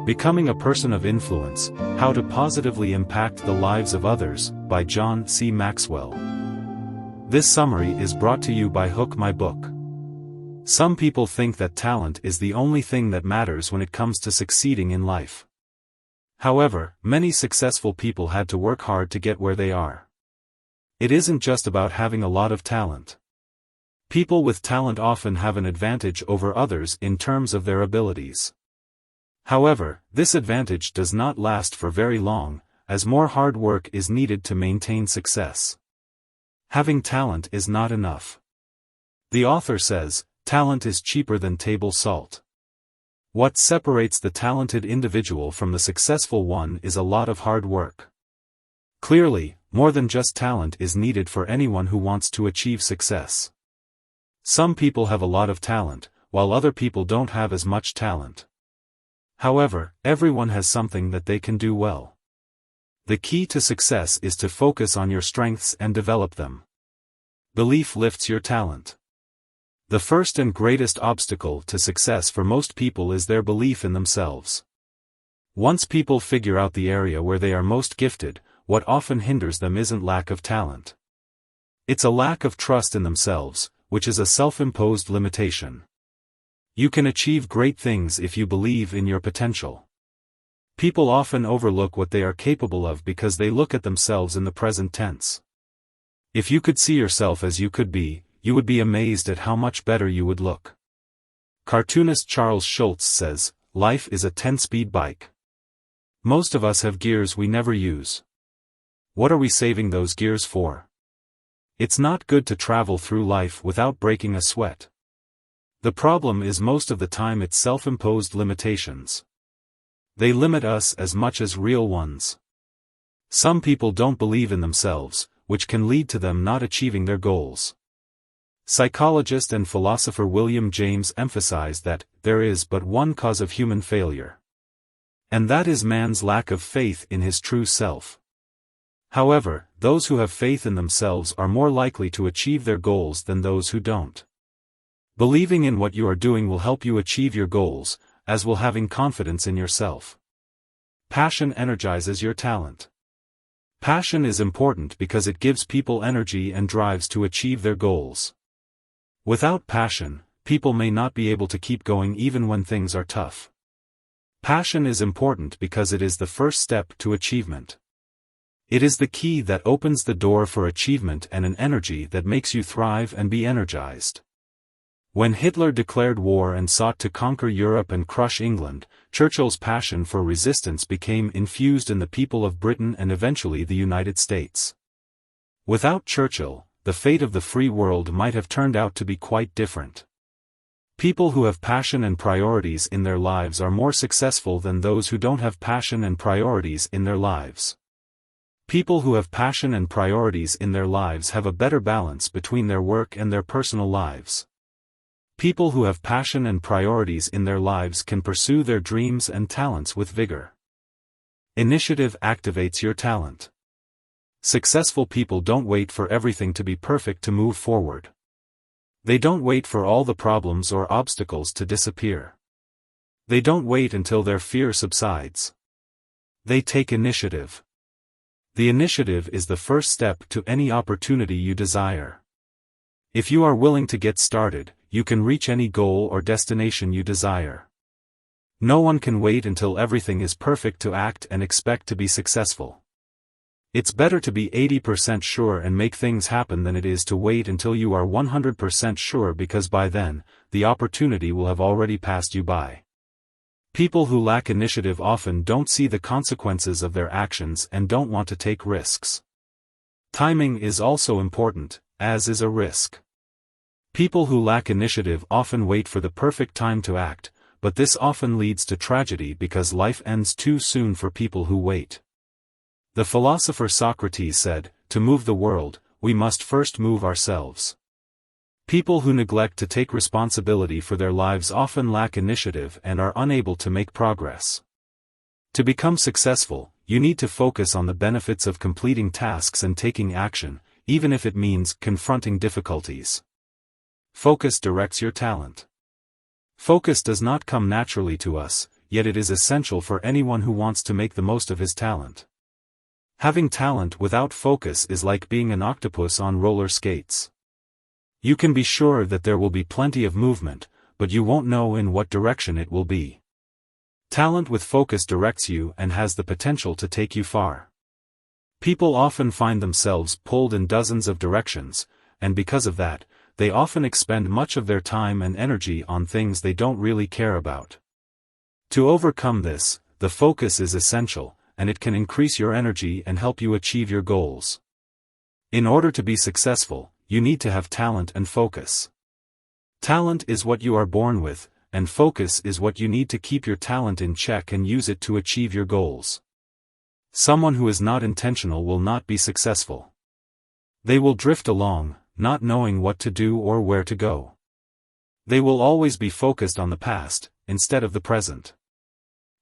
Becoming a Person of Influence, How to Positively Impact the Lives of Others, by John C. Maxwell. This summary is brought to you by Hook My Book. Some people think that talent is the only thing that matters when it comes to succeeding in life. However, many successful people had to work hard to get where they are. It isn't just about having a lot of talent. People with talent often have an advantage over others in terms of their abilities. However, this advantage does not last for very long, as more hard work is needed to maintain success. Having talent is not enough. The author says, talent is cheaper than table salt. What separates the talented individual from the successful one is a lot of hard work. Clearly, more than just talent is needed for anyone who wants to achieve success. Some people have a lot of talent, while other people don't have as much talent. However, everyone has something that they can do well. The key to success is to focus on your strengths and develop them. Belief lifts your talent. The first and greatest obstacle to success for most people is their belief in themselves. Once people figure out the area where they are most gifted, what often hinders them isn't lack of talent. It's a lack of trust in themselves, which is a self-imposed limitation. You can achieve great things if you believe in your potential. People often overlook what they are capable of because they look at themselves in the present tense. If you could see yourself as you could be, you would be amazed at how much better you would look. Cartoonist Charles Schulz says, "Life is a 10-speed bike. Most of us have gears we never use. What are we saving those gears for? It's not good to travel through life without breaking a sweat." The problem is most of the time it's self-imposed limitations. They limit us as much as real ones. Some people don't believe in themselves, which can lead to them not achieving their goals. Psychologist and philosopher William James emphasized that there is but one cause of human failure. And that is man's lack of faith in his true self. However, those who have faith in themselves are more likely to achieve their goals than those who don't. Believing in what you are doing will help you achieve your goals, as will having confidence in yourself. Passion energizes your talent. Passion is important because it gives people energy and drives to achieve their goals. Without passion, people may not be able to keep going even when things are tough. Passion is important because it is the first step to achievement. It is the key that opens the door for achievement and an energy that makes you thrive and be energized. When Hitler declared war and sought to conquer Europe and crush England, Churchill's passion for resistance became infused in the people of Britain and eventually the United States. Without Churchill, the fate of the free world might have turned out to be quite different. People who have passion and priorities in their lives are more successful than those who don't have passion and priorities in their lives. People who have passion and priorities in their lives have a better balance between their work and their personal lives. People who have passion and priorities in their lives can pursue their dreams and talents with vigor. Initiative activates your talent. Successful people don't wait for everything to be perfect to move forward. They don't wait for all the problems or obstacles to disappear. They don't wait until their fear subsides. They take initiative. The initiative is the first step to any opportunity you desire. If you are willing to get started, you can reach any goal or destination you desire. No one can wait until everything is perfect to act and expect to be successful. It's better to be 80% sure and make things happen than it is to wait until you are 100% sure, because by then, the opportunity will have already passed you by. People who lack initiative often don't see the consequences of their actions and don't want to take risks. Timing is also important, as is a risk. People who lack initiative often wait for the perfect time to act, but this often leads to tragedy because life ends too soon for people who wait. The philosopher Socrates said, "To move the world, we must first move ourselves." People who neglect to take responsibility for their lives often lack initiative and are unable to make progress. To become successful, you need to focus on the benefits of completing tasks and taking action, even if it means confronting difficulties. Focus directs your talent. Focus does not come naturally to us, yet it is essential for anyone who wants to make the most of his talent. Having talent without focus is like being an octopus on roller skates. You can be sure that there will be plenty of movement, but you won't know in what direction it will be. Talent with focus directs you and has the potential to take you far. People often find themselves pulled in dozens of directions, and because of that, they often expend much of their time and energy on things they don't really care about. To overcome this, the focus is essential, and it can increase your energy and help you achieve your goals. In order to be successful, you need to have talent and focus. Talent is what you are born with, and focus is what you need to keep your talent in check and use it to achieve your goals. Someone who is not intentional will not be successful. They will drift along, not knowing what to do or where to go. They will always be focused on the past, instead of the present.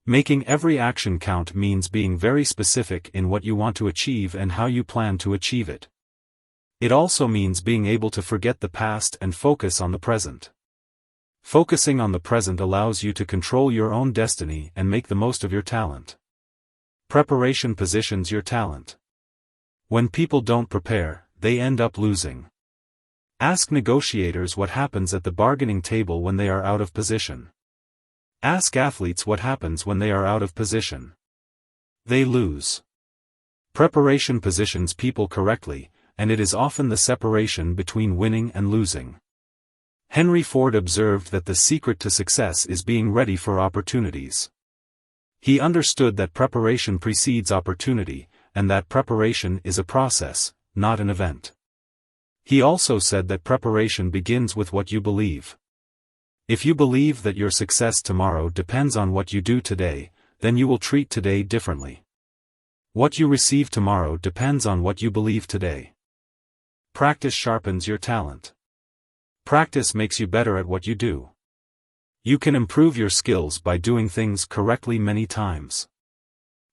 Making every action count means being very specific in what you want to achieve and how you plan to achieve it. It also means being able to forget the past and focus on the present. Focusing on the present allows you to control your own destiny and make the most of your talent. Preparation positions your talent. When people don't prepare, they end up losing. Ask negotiators what happens at the bargaining table when they are out of position. Ask athletes what happens when they are out of position. They lose. Preparation positions people correctly, and it is often the separation between winning and losing. Henry Ford observed that the secret to success is being ready for opportunities. He understood that preparation precedes opportunity, and that preparation is a process, not an event. He also said that preparation begins with what you believe. If you believe that your success tomorrow depends on what you do today, then you will treat today differently. What you receive tomorrow depends on what you believe today. Practice sharpens your talent. Practice makes you better at what you do. You can improve your skills by doing things correctly many times.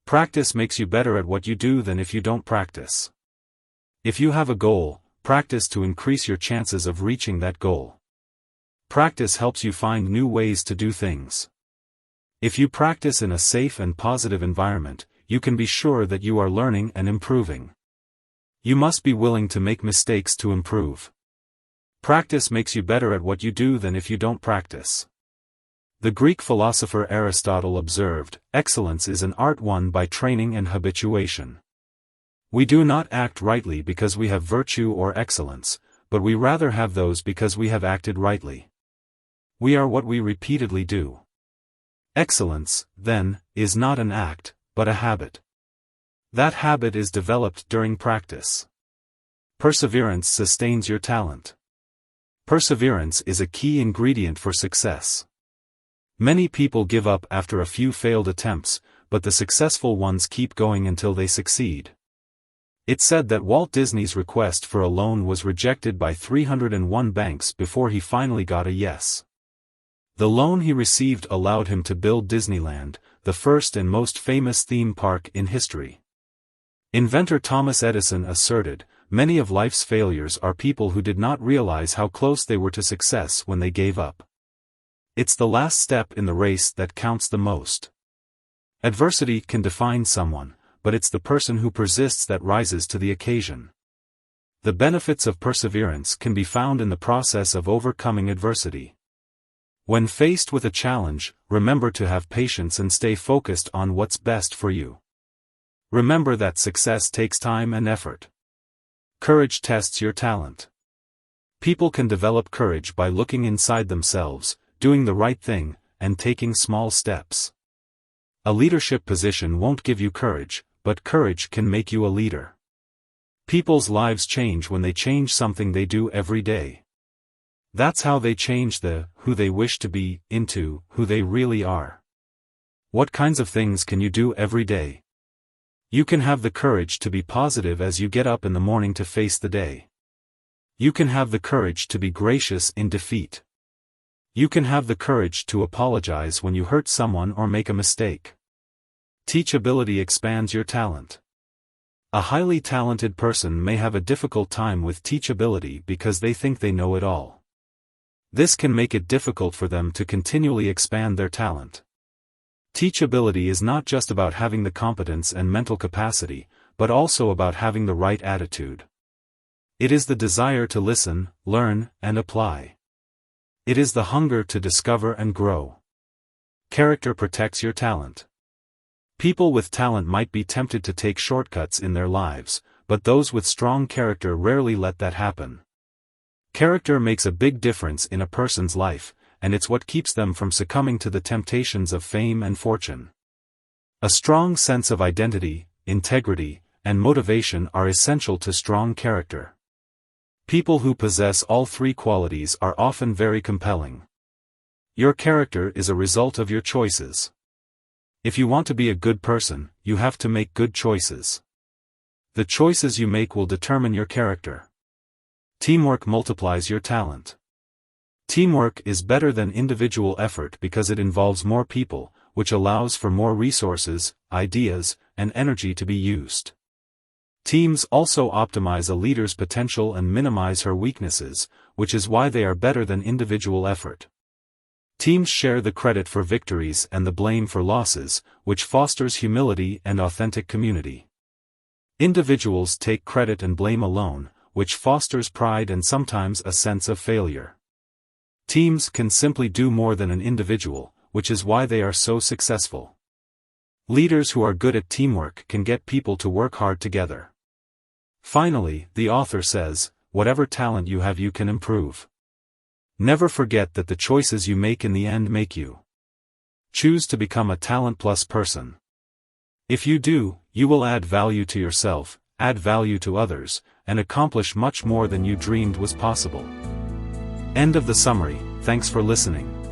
Practice makes you better at what you do than if you don't practice. If you have a goal, practice to increase your chances of reaching that goal. Practice helps you find new ways to do things. If you practice in a safe and positive environment, you can be sure that you are learning and improving. You must be willing to make mistakes to improve. Practice makes you better at what you do than if you don't practice. The Greek philosopher Aristotle observed, "Excellence is an art won by training and habituation." We do not act rightly because we have virtue or excellence, but we rather have those because we have acted rightly. We are what we repeatedly do. Excellence, then, is not an act, but a habit. That habit is developed during practice. Perseverance sustains your talent. Perseverance is a key ingredient for success. Many people give up after a few failed attempts, but the successful ones keep going until they succeed. It's said that Walt Disney's request for a loan was rejected by 301 banks before he finally got a yes. The loan he received allowed him to build Disneyland, the first and most famous theme park in history. Inventor Thomas Edison asserted, "Many of life's failures are people who did not realize how close they were to success when they gave up." It's the last step in the race that counts the most. Adversity can define someone, but it's the person who persists that rises to the occasion. The benefits of perseverance can be found in the process of overcoming adversity. When faced with a challenge, remember to have patience and stay focused on what's best for you. Remember that success takes time and effort. Courage tests your talent. People can develop courage by looking inside themselves, doing the right thing, and taking small steps. A leadership position won't give you courage, but courage can make you a leader. People's lives change when they change something they do every day. That's how they change who they wish to be, into who they really are. What kinds of things can you do every day? You can have the courage to be positive as you get up in the morning to face the day. You can have the courage to be gracious in defeat. You can have the courage to apologize when you hurt someone or make a mistake. Teachability expands your talent. A highly talented person may have a difficult time with teachability because they think they know it all. This can make it difficult for them to continually expand their talent. Teachability is not just about having the competence and mental capacity, but also about having the right attitude. It is the desire to listen, learn, and apply. It is the hunger to discover and grow. Character protects your talent. People with talent might be tempted to take shortcuts in their lives, but those with strong character rarely let that happen. Character makes a big difference in a person's life, and it's what keeps them from succumbing to the temptations of fame and fortune. A strong sense of identity, integrity, and motivation are essential to strong character. People who possess all three qualities are often very compelling. Your character is a result of your choices. If you want to be a good person, you have to make good choices. The choices you make will determine your character. Teamwork multiplies your talent. Teamwork is better than individual effort because it involves more people, which allows for more resources, ideas, and energy to be used. Teams also optimize a leader's potential and minimize her weaknesses, which is why they are better than individual effort. Teams share the credit for victories and the blame for losses, which fosters humility and authentic community. Individuals take credit and blame alone, which fosters pride and sometimes a sense of failure. Teams can simply do more than an individual, which is why they are so successful. Leaders who are good at teamwork can get people to work hard together. Finally, the author says, whatever talent you have you can improve. Never forget that the choices you make in the end make you. Choose to become a talent plus person. If you do, you will add value to yourself, add value to others, and accomplish much more than you dreamed was possible. End of the summary. Thanks for listening.